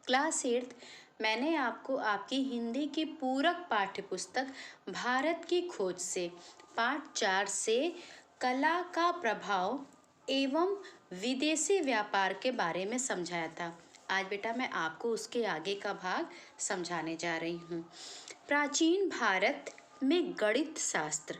Class 8 मैंने आपको आपकी हिंदी की पूरक पाठ्यपुस्तक भारत की खोज से पाठ 4 से कला का प्रभाव एवं विदेशी व्यापार के बारे में समझाया था। आज बेटा मैं आपको उसके आगे का भाग समझाने जा रही हूँ। प्राचीन भारत में गणित शास्त्र।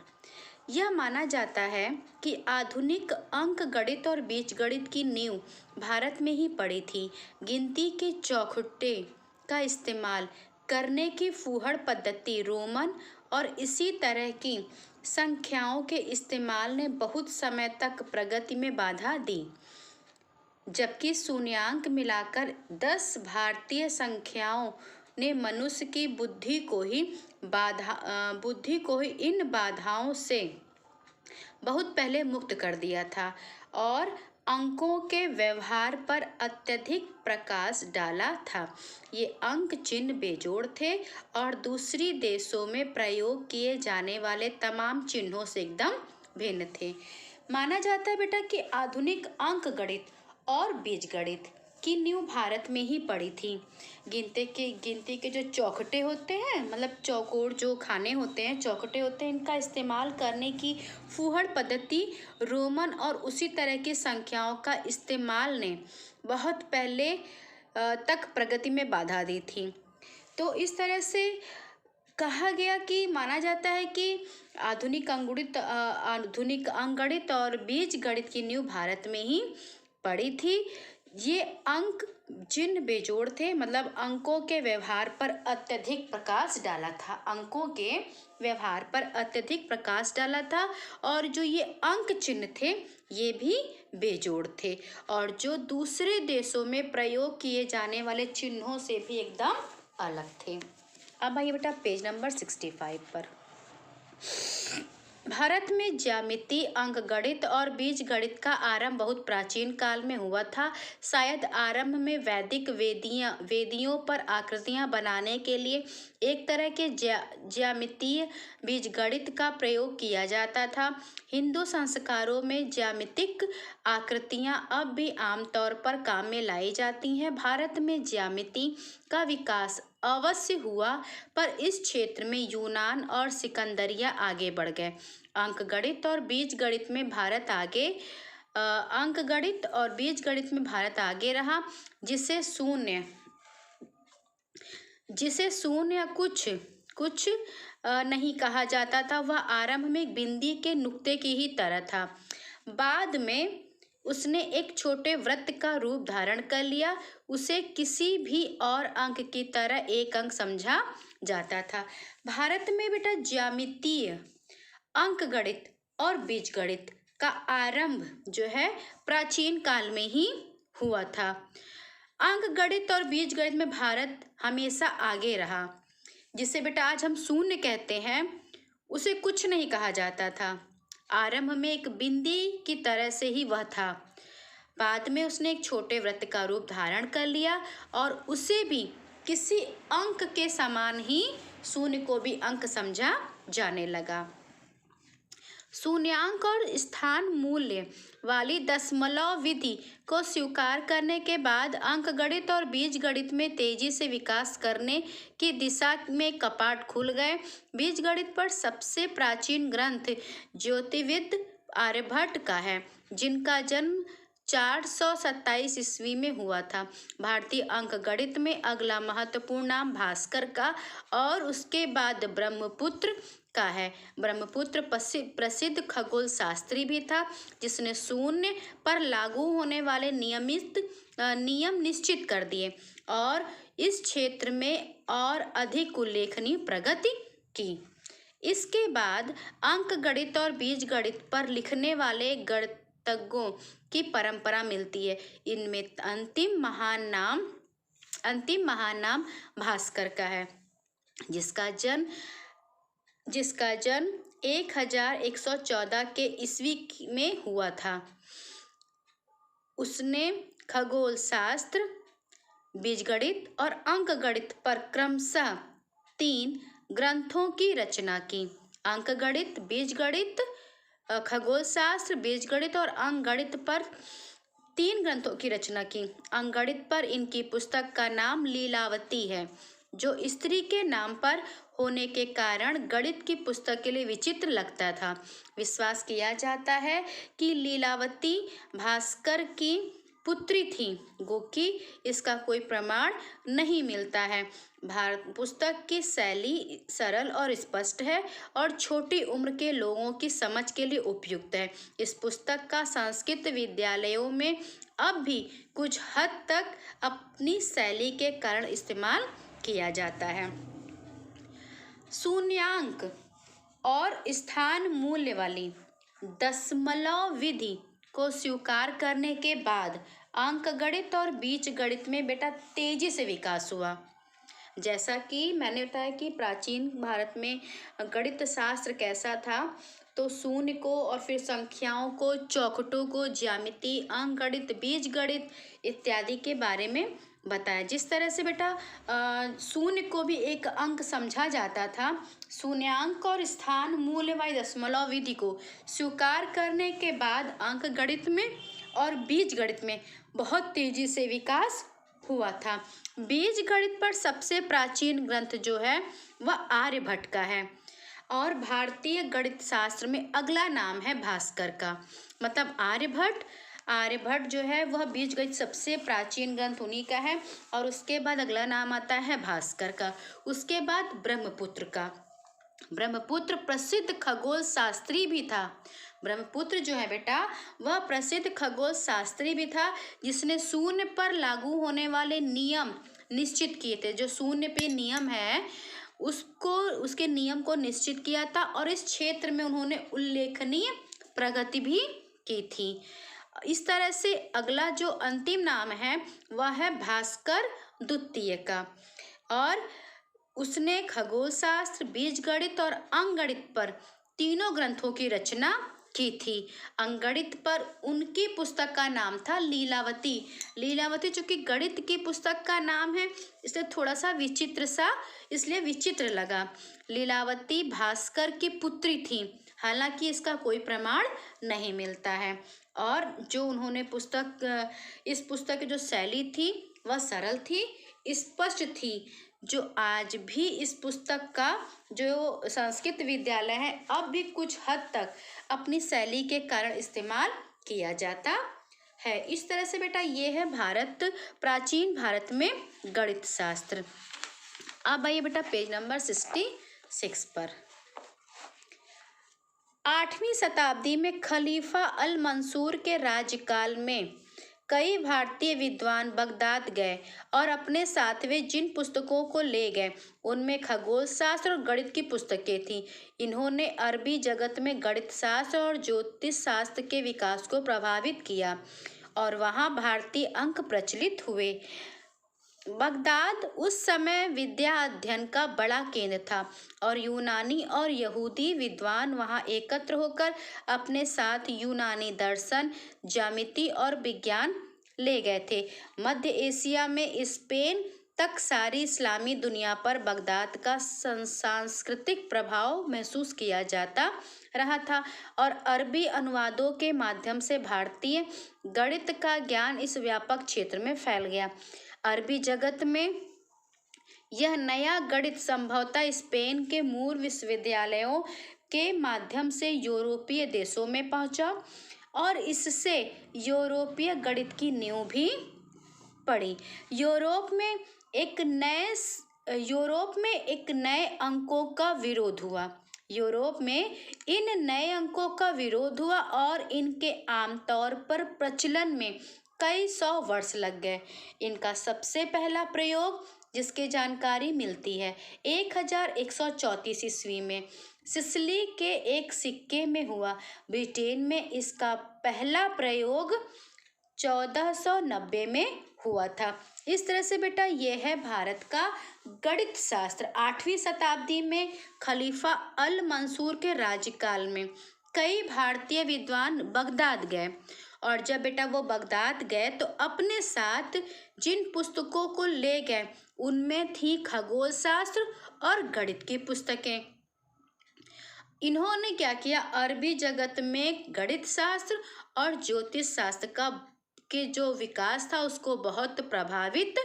यह माना जाता है कि आधुनिक अंक गणित और बीजगणित की नींव भारत में ही पड़ी थी। गिनती के चौखुट्टे का इस्तेमाल करने की फूहड़ पद्धति रोमन और इसी तरह की संख्याओं के इस्तेमाल ने बहुत समय तक प्रगति में बाधा दी, जबकि शून्यांक मिलाकर 10 भारतीय संख्याओं ने मनुष्य की बुद्धि को ही इन बाधाओं से बहुत पहले मुक्त कर दिया था और अंकों के व्यवहार पर अत्यधिक प्रकाश डाला था। ये अंक चिन्ह बेजोड़ थे और दूसरी देशों में प्रयोग किए जाने वाले तमाम चिन्हों से एकदम भिन्न थे। माना जाता है बेटा कि आधुनिक अंक गणित और बीजगणित की नींव भारत में ही पड़ी थी। गिनती के जो चौखटे होते हैं, मतलब चौकोर जो खाने होते हैं, चौखटे होते हैं, इनका इस्तेमाल करने की फूहड़ पद्धति रोमन और उसी तरह की संख्याओं का इस्तेमाल ने बहुत पहले तक प्रगति में बाधा दी थी। तो इस तरह से कहा गया कि माना जाता है कि आधुनिक अंकगणित और बीजगणित की नींव भारत में ही पड़ी थी। ये अंक चिन्ह बेजोड़ थे, मतलब अंकों के व्यवहार पर अत्यधिक प्रकाश डाला था। अंकों के व्यवहार पर अत्यधिक प्रकाश डाला था और जो ये अंक चिन्ह थे ये भी बेजोड़ थे और जो दूसरे देशों में प्रयोग किए जाने वाले चिन्हों से भी एकदम अलग थे। अब आइए बेटा पेज नंबर 65 पर। भारत में ज्यामिति, अंकगणित और बीजगणित का आरंभ बहुत प्राचीन काल में हुआ था। शायद आरंभ में वैदिक वेदियों पर आकृतियां बनाने के लिए एक तरह के ज्यामितीय बीजगणित का प्रयोग किया जाता था। हिंदू संस्कारों में ज्यामितिक आकृतियां अब भी आमतौर पर काम में लाई जाती हैं। भारत में ज्यामिति का विकास अवश्य हुआ, पर इस क्षेत्र में यूनान और सिकंदरिया आगे बढ़ गए। अंकगणित और बीजगणित में भारत आगे रहा, जिसे शून्य कुछ नहीं कहा जाता था। वह आरंभ में बिंदी के नुक्ते की ही तरह था। बाद में उसने एक छोटे वृत्त का रूप धारण कर लिया। उसे किसी भी और अंक की तरह एक अंक समझा जाता था। भारत में बेटा ज्यामितीय, अंकगणित और बीजगणित का आरंभ जो है प्राचीन काल में ही हुआ था। अंकगणित और बीजगणित में भारत हमेशा आगे रहा। जिसे बेटा आज हम शून्य कहते हैं, उसे कुछ नहीं कहा जाता था। आरंभ में एक बिंदी की तरह से ही वह था। बाद में उसने एक छोटे वृत्त का रूप धारण कर लिया और उसे भी किसी अंक के समान ही शून्य को भी अंक समझा जाने लगा। शून्यांक और स्थान मूल्य वाली दशमलव विधि को स्वीकार करने के बाद अंकगणित और बीजगणित में तेजी से विकास करने की दिशा में कपाट खुल गए। बीजगणित पर सबसे प्राचीन ग्रंथ ज्योतिर्विद आर्यभट्ट का है, जिनका जन्म 427 ईस्वी में हुआ था। भारतीय अंकगणित में अगला महत्वपूर्ण नाम भास्कर का और उसके बाद ब्रह्मपुत्र का है। ब्रह्मपुत्र प्रसिद्ध खगोल शास्त्री भी था, जिसने शून्य पर लागू होने वाले नियम निश्चित कर दिए और इस क्षेत्र में और अधिक उल्लेखनीय प्रगति की। इसके बाद अंकगणित और बीजगणित पर लिखने वाले गणितज्ञों की परंपरा मिलती है। इनमें अंतिम महान नाम भास्कर का है, जिसका जन्म 1114 के ईस्वी में हुआ था। उसने खगोल शास्त्र, बीजगणित और अंकगणित पर क्रमशः 3 ग्रंथों की रचना की। खगोल शास्त्र, बीजगणित और अंकगणित पर 3 ग्रंथों की रचना की। अंकगणित पर इनकी पुस्तक का नाम लीलावती है, जो स्त्री के नाम पर होने के कारण गणित की पुस्तक के लिए विचित्र लगता था। विश्वास किया जाता है कि लीलावती भास्कर की पुत्री थी, गोकी इसका कोई प्रमाण नहीं मिलता है। भारत पुस्तक की शैली सरल और स्पष्ट है और छोटी उम्र के लोगों की समझ के लिए उपयुक्त है। इस पुस्तक का संस्कृत विद्यालयों में अब भी कुछ हद तक अपनी शैली के कारण इस्तेमाल किया जाता है। शून्यांक और स्थान मूल्य वाली दशमलव विधि को स्वीकार करने के बाद अंकगणित और बीजगणित में बेटा तेजी से विकास हुआ। जैसा कि मैंने बताया कि प्राचीन भारत में गणित शास्त्र कैसा था, तो शून्य को और फिर संख्याओं को, चौखटों को, ज्यामिति, अंकगणित, बीजगणित इत्यादि के बारे में बताया। जिस तरह से बेटा शून्य को भी एक अंक समझा जाता था, शून्यांक और स्थान मूल्य वाली दशमलव विधि को स्वीकार करने के बाद अंकगणित में और बीजगणित में बहुत तेजी से विकास हुआ था। बीजगणित पर सबसे प्राचीन ग्रंथ जो है वह आर्यभट्ट का है और भारतीय गणित शास्त्र में अगला नाम है भास्कर का। मतलब आर्यभट्ट जो है वह बीजगणित सबसे प्राचीन ग्रंथ उन्हीं का है और उसके बाद अगला नाम आता है भास्कर का। उसके बाद ब्रह्मपुत्र का। ब्रह्मपुत्र प्रसिद्ध खगोल शास्त्री भी था। ब्रह्मपुत्र जो है बेटा वह प्रसिद्ध खगोल शास्त्री भी था, जिसने शून्य पर लागू होने वाले नियम निश्चित किए थे। जो शून्य पे नियम है उसके नियम को निश्चित किया था और इस क्षेत्र में उन्होंने उल्लेखनीय प्रगति भी की थी। इस तरह से अगला जो अंतिम नाम है वह है भास्कर द्वितीय का और उसने खगोल शास्त्र, बीजगणित और अंकगणित पर तीनों ग्रंथों की रचना की थी। अंकगणित पर उनकी पुस्तक का नाम था लीलावती। लीलावती चूंकि गणित की पुस्तक का नाम है इसलिए थोड़ा सा इसलिए विचित्र लगा। लीलावती भास्कर की पुत्री थी, हालांकि इसका कोई प्रमाण नहीं मिलता है। और जो उन्होंने इस पुस्तक की जो शैली थी वह सरल थी, स्पष्ट थी, जो आज भी इस पुस्तक का जो संस्कृत विद्यालय है अब भी कुछ हद तक अपनी शैली के कारण इस्तेमाल किया जाता है। इस तरह से बेटा ये है प्राचीन भारत में गणित शास्त्र। अब आइए बेटा पेज नंबर 66 पर। 8वीं शताब्दी में खलीफा अल मंसूर के राज्यकाल में कई भारतीय विद्वान बगदाद गए और अपने साथ वे जिन पुस्तकों को ले गए उनमें खगोल शास्त्र और गणित की पुस्तकें थीं। इन्होंने अरबी जगत में गणित शास्त्र और ज्योतिष शास्त्र के विकास को प्रभावित किया और वहाँ भारतीय अंक प्रचलित हुए। बगदाद उस समय विद्या अध्ययन का बड़ा केंद्र था और यूनानी और यहूदी विद्वान वहां एकत्र होकर अपने साथ यूनानी दर्शन, ज्यामिति और विज्ञान ले गए थे। मध्य एशिया में स्पेन तक सारी इस्लामी दुनिया पर बगदाद का सांस्कृतिक प्रभाव महसूस किया जाता रहा था और अरबी अनुवादों के माध्यम से भारतीय गणित का ज्ञान इस व्यापक क्षेत्र में फैल गया। अरबी जगत में यह नया गणित संभवतः स्पेन के मूल विश्वविद्यालयों के माध्यम से यूरोपीय देशों में पहुंचा और इससे यूरोपीय गणित की नींव भी पड़ी। यूरोप में एक नए अंकों का विरोध हुआ। यूरोप में इन नए अंकों का विरोध हुआ और इनके आमतौर पर प्रचलन में कई 100 वर्ष लग गए। इनका सबसे पहला प्रयोग जिसकी जानकारी मिलती है 1134 ईस्वी में सिसिली के एक सिक्के में हुआ। ब्रिटेन में इसका पहला प्रयोग 1490 में हुआ था। इस तरह से बेटा यह है भारत का गणित शास्त्र। 8वीं शताब्दी में खलीफा अल मंसूर के राज्यकाल में कई भारतीय विद्वान बगदाद गए और जब बेटा वो बगदाद गए तो अपने साथ जिन पुस्तकों को ले गए उनमें थी खगोल शास्त्र और गणित की पुस्तकें। इन्होंने क्या किया, अरबी जगत में गणित शास्त्र और ज्योतिष शास्त्र का के जो विकास था उसको बहुत प्रभावित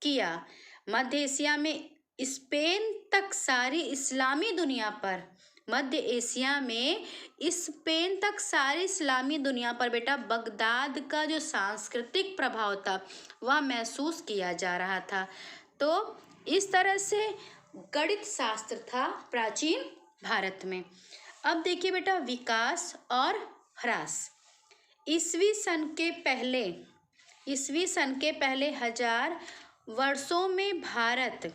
किया। मध्य एशिया में स्पेन तक सारी इस्लामी दुनिया पर, मध्य एशिया में स्पेन तक सारी इस्लामी दुनिया पर बेटा बगदाद का जो सांस्कृतिक प्रभाव था वह महसूस किया जा रहा था। तो इस तरह से गणित शास्त्र था प्राचीन भारत में। अब देखिए बेटा विकास और ह्रास। ईसवी सन के पहले हजार वर्षों में भारत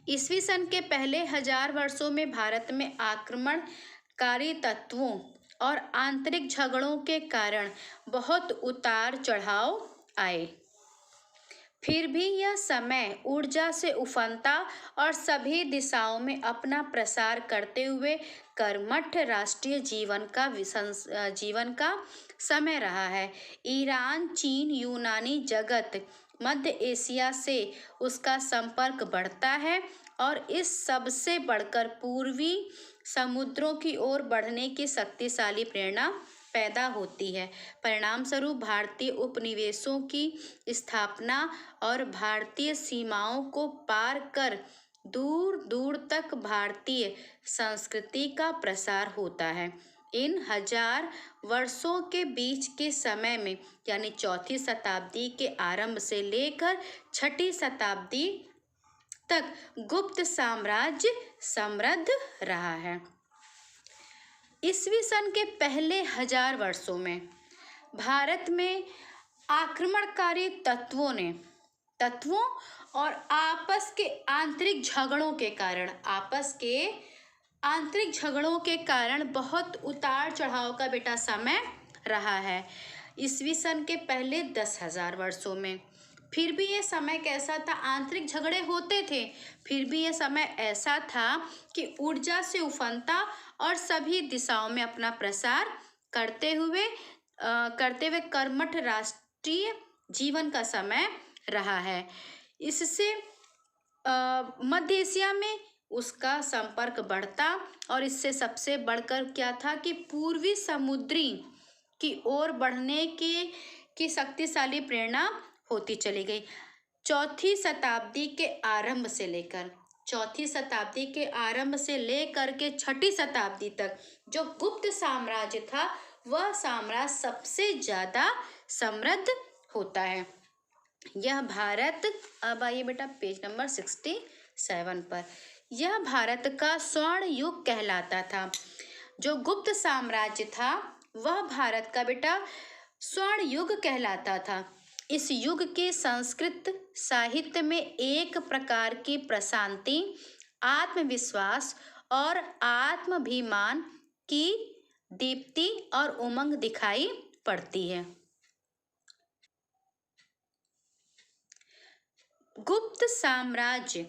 ईसवी सन के पहले 1000 वर्षों में भारत में आक्रमणकारी तत्वों और आंतरिक झगड़ों के कारण बहुत उतार चढ़ाव आए। फिर भी यह समय ऊर्जा से उफनता और सभी दिशाओं में अपना प्रसार करते हुए कर्मठ राष्ट्रीय जीवन का समय रहा है। ईरान, चीन, यूनानी जगत, मध्य एशिया से उसका संपर्क बढ़ता है और इस सब से बढ़कर पूर्वी समुद्रों की ओर बढ़ने की शक्तिशाली प्रेरणा पैदा होती है। परिणाम स्वरूप भारतीय उपनिवेशों की स्थापना और भारतीय सीमाओं को पार कर दूर दूर तक भारतीय संस्कृति का प्रसार होता है। इन 1000 वर्षों के बीच के समय में यानी 4वीं शताब्दी के आरंभ से लेकर 6वीं शताब्दी तक गुप्त साम्राज्य समृद्ध रहा है। ईसवी सन के पहले 1000 वर्षों में भारत में आक्रमणकारी तत्वों और आपस के आंतरिक झगड़ों के कारण बहुत उतार चढ़ाव का बेटा समय रहा है। ईसवी सन के पहले 10,000 वर्षों में फिर भी ये समय कैसा था? आंतरिक झगड़े होते थे, फिर भी ये समय ऐसा था कि ऊर्जा से उफनता और सभी दिशाओं में अपना प्रसार करते हुए कर्मठ राष्ट्रीय जीवन का समय रहा है। इससे मध्य एशिया में उसका संपर्क बढ़ता और इससे सबसे बढ़कर क्या था कि पूर्वी समुद्री की ओर बढ़ने की शक्तिशाली प्रेरणा होती चली गई। 4वीं शताब्दी के आरंभ से लेकर 6वीं शताब्दी तक जो गुप्त साम्राज्य था वह साम्राज्य सबसे ज्यादा समृद्ध होता है। यह भारत, अब आइए बेटा पेज नंबर 67 पर, यह भारत का स्वर्ण युग कहलाता था। जो गुप्त साम्राज्य था वह भारत का बेटा स्वर्ण युग कहलाता था। इस युग के संस्कृत साहित्य में एक प्रकार की प्रशांति, आत्मविश्वास और आत्माभिमान की दीप्ति और उमंग दिखाई पड़ती है। गुप्त साम्राज्य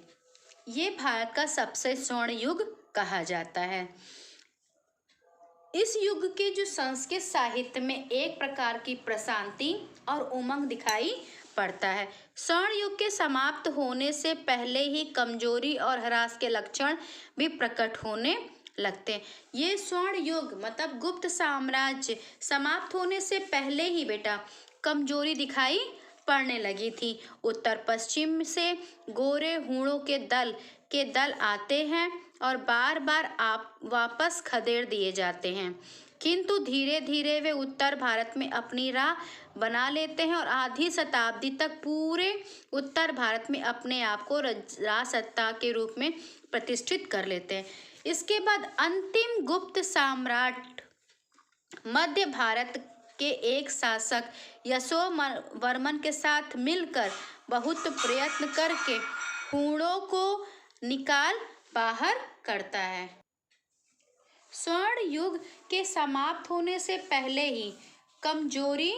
ये भारत का सबसे स्वर्ण युग कहा जाता है। इस युग के जो संस्कृत साहित्य में एक प्रकार की प्रशांति और उमंग दिखाई पड़ता है। स्वर्ण युग के समाप्त होने से पहले ही कमजोरी और ह्रास के लक्षण भी प्रकट होने लगते हैं। ये स्वर्ण युग मतलब गुप्त साम्राज्य समाप्त होने से पहले ही बेटा कमजोरी दिखाई पड़ने लगी थी। उत्तर पश्चिम से गोरे हूणों के दल आते हैं और बार बार वापस खदेड़ दिए जाते हैं, किंतु धीरे धीरे वे उत्तर भारत में अपनी राह बना लेते हैं और आधी शताब्दी तक पूरे उत्तर भारत में अपने आप को राजसत्ता के रूप में प्रतिष्ठित कर लेते हैं। इसके बाद अंतिम गुप्त सम्राट मध्य भारत के एक शासक यशोवर्मन के साथ मिलकर बहुत प्रयत्न करके हूणों को निकाल बाहर करता है। स्वर्ण युग के समाप्त होने से पहले ही कमजोरी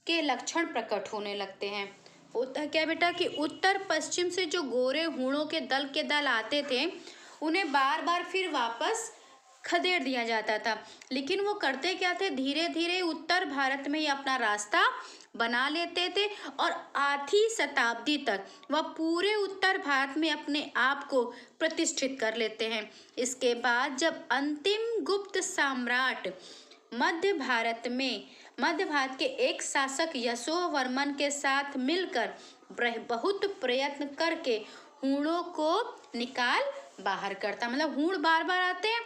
के लक्षण प्रकट होने लगते हैं। होता क्या बेटा कि उत्तर पश्चिम से जो गोरे हूणों के दल आते थे उन्हें बार बार फिर वापस खदेड़ दिया जाता था, लेकिन वो करते क्या थे, धीरे धीरे उत्तर भारत में ही अपना रास्ता बना लेते थे और आधी शताब्दी तक वह पूरे उत्तर भारत में अपने आप को प्रतिष्ठित कर लेते हैं। इसके बाद जब अंतिम गुप्त सम्राट मध्य भारत के एक शासक यशोवर्मन के साथ मिलकर बहुत प्रयत्न करके हूणों को निकाल बाहर करता। मतलब हूण बार बार आते हैं,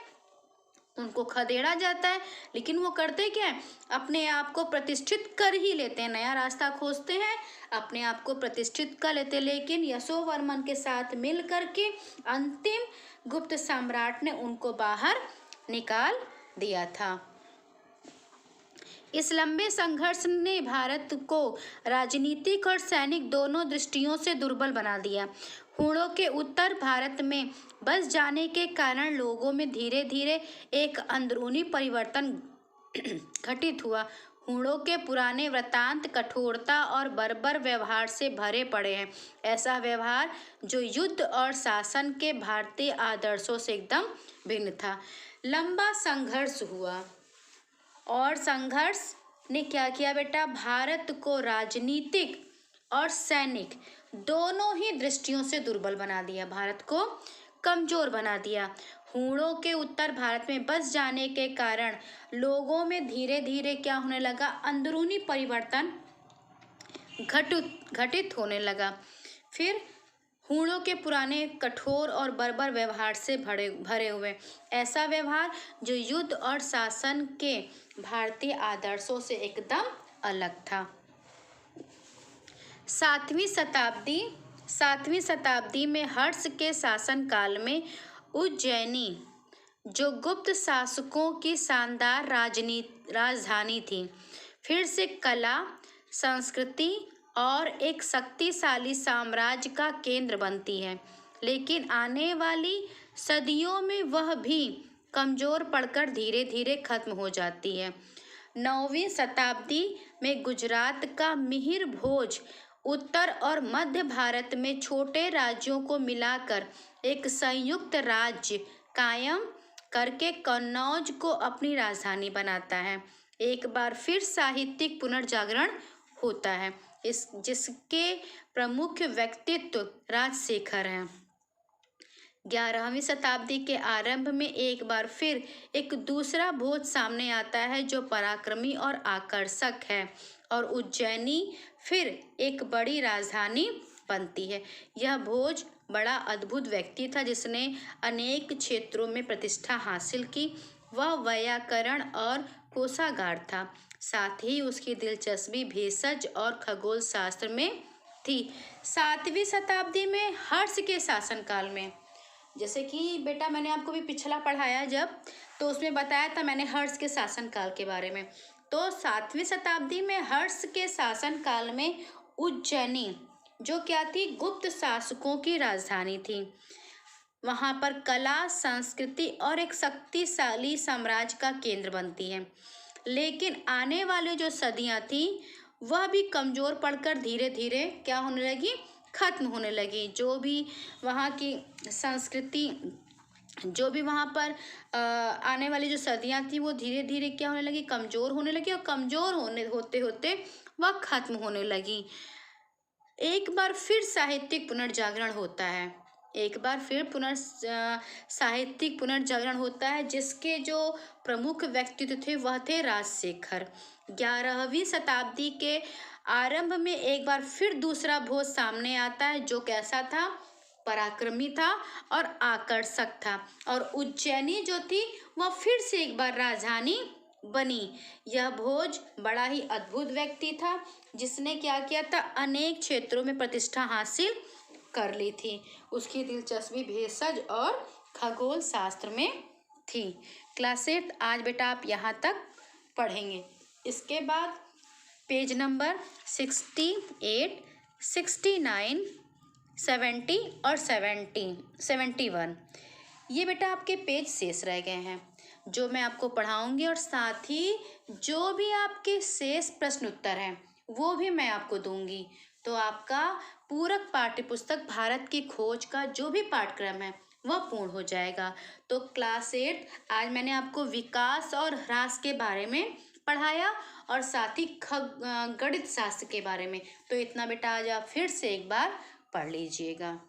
उनको खदेड़ा जाता है, लेकिन वो करते क्या है, अपने आप को प्रतिष्ठित कर ही लेते हैं, नया रास्ता खोजते हैं, अपने आप को प्रतिष्ठित कर लेते हैं। लेकिन यशोवर्मन के साथ मिल करके अंतिम गुप्त सम्राट ने उनको बाहर निकाल दिया था। इस लंबे संघर्ष ने भारत को राजनीतिक और सैनिक दोनों दृष्टियों से दुर्बल बना दिया। हूणों के उत्तर भारत में बस जाने के कारण लोगों में धीरे धीरे एक अंदरूनी परिवर्तन घटित हुआ। हूणों के पुराने वृत्तांत कठोरता और बर्बर व्यवहार से भरे पड़े हैं, ऐसा व्यवहार जो युद्ध और शासन के भारतीय आदर्शों से एकदम भिन्न था। लंबा संघर्ष हुआ और संघर्ष ने क्या किया बेटा, भारत को राजनीतिक और सैनिक दोनों ही दृष्टियों से दुर्बल बना दिया, भारत को कमजोर बना दिया। हूणों के उत्तर भारत में बस जाने के कारण लोगों में धीरे धीरे क्या होने लगा, अंदरूनी परिवर्तन घटित होने लगा। फिर हूणों के पुराने कठोर और बर्बर व्यवहार से भरे हुए, ऐसा व्यवहार जो युद्ध और शासन के भारतीय आदर्शों से एकदम अलग था। सातवीं शताब्दी में हर्ष के शासनकाल में उज्जैनी, जो गुप्त शासकों की शानदार राजधानी थी, फिर से कला, संस्कृति और एक शक्तिशाली साम्राज्य का केंद्र बनती है। लेकिन आने वाली सदियों में वह भी कमजोर पड़कर धीरे धीरे खत्म हो जाती है। 9वीं शताब्दी में गुजरात का मिहिर भोज उत्तर और मध्य भारत में छोटे राज्यों को मिलाकर एक संयुक्त राज्य कायम करके कन्नौज को अपनी राजधानी बनाता है। एक बार फिर साहित्यिक पुनर्जागरण होता है, जिसके प्रमुख व्यक्तित्व राजशेखर हैं। 11वीं शताब्दी के आरंभ में एक बार फिर एक दूसरा भोज सामने आता है जो पराक्रमी और आकर्षक है, और उज्जैनी फिर एक बड़ी राजधानी बनती है। यह भोज बड़ा अद्भुत व्यक्ति था जिसने अनेक क्षेत्रों में प्रतिष्ठा हासिल की। वह व्याकरण और कोशागार था, साथ ही उसकी दिलचस्पी भेषज और खगोल शास्त्र में थी। 7वीं शताब्दी में हर्ष के शासनकाल में, जैसे कि बेटा मैंने आपको भी पिछला पढ़ाया जब, तो उसमें बताया था मैंने हर्ष के शासनकाल के बारे में। तो 7वीं शताब्दी में हर्ष के शासनकाल में उज्जैनी, जो क्या थी, गुप्त शासकों की राजधानी थी, वहाँ पर कला, संस्कृति और एक शक्तिशाली साम्राज्य का केंद्र बनती है। लेकिन आने वाले जो सदियाँ थी वह भी कमज़ोर पड़कर धीरे धीरे क्या होने लगी, खत्म होने लगी। जो भी वहाँ की संस्कृति, जो भी वहाँ पर आने वाली जो सदियाँ थी वो धीरे धीरे क्या होने लगी, कमज़ोर होने लगी, और कमज़ोर होते होते वह खत्म होने लगी। एक बार फिर साहित्यिक पुनर्जागरण होता है, एक बार फिर साहित्यिक पुनर्जागरण होता है, जिसके जो प्रमुख व्यक्तित्व थे वह थे राजशेखर। 11वीं शताब्दी के आरंभ में एक बार फिर दूसरा भोज सामने आता है जो कैसा था, पराक्रमी था और आकर्षक था, और उज्जैनी जो थी वह फिर से एक बार राजधानी बनी। यह भोज बड़ा ही अद्भुत व्यक्ति था जिसने क्या किया था, अनेक क्षेत्रों में प्रतिष्ठा हासिल कर ली थी। उसकी दिलचस्पी भेषज और खगोल शास्त्र में थी। क्लास 8 आज बेटा आप यहाँ तक पढ़ेंगे। इसके बाद पेज नंबर 68, 69, 70 और 71 ये बेटा आपके पेज शेष रह गए हैं जो मैं आपको पढ़ाऊंगी, और साथ ही जो भी आपके शेष प्रश्न उत्तर हैं वो भी मैं आपको दूंगी। तो आपका पूरक पाठ्यपुस्तक भारत की खोज का जो भी पाठ्यक्रम है वह पूर्ण हो जाएगा। तो क्लास 8 आज मैंने आपको विकास और ह्रास के बारे में पढ़ाया और साथ ही गणित शास्त्र के बारे में। तो इतना बेटा आज आप फिर से एक बार पढ़ लीजिएगा।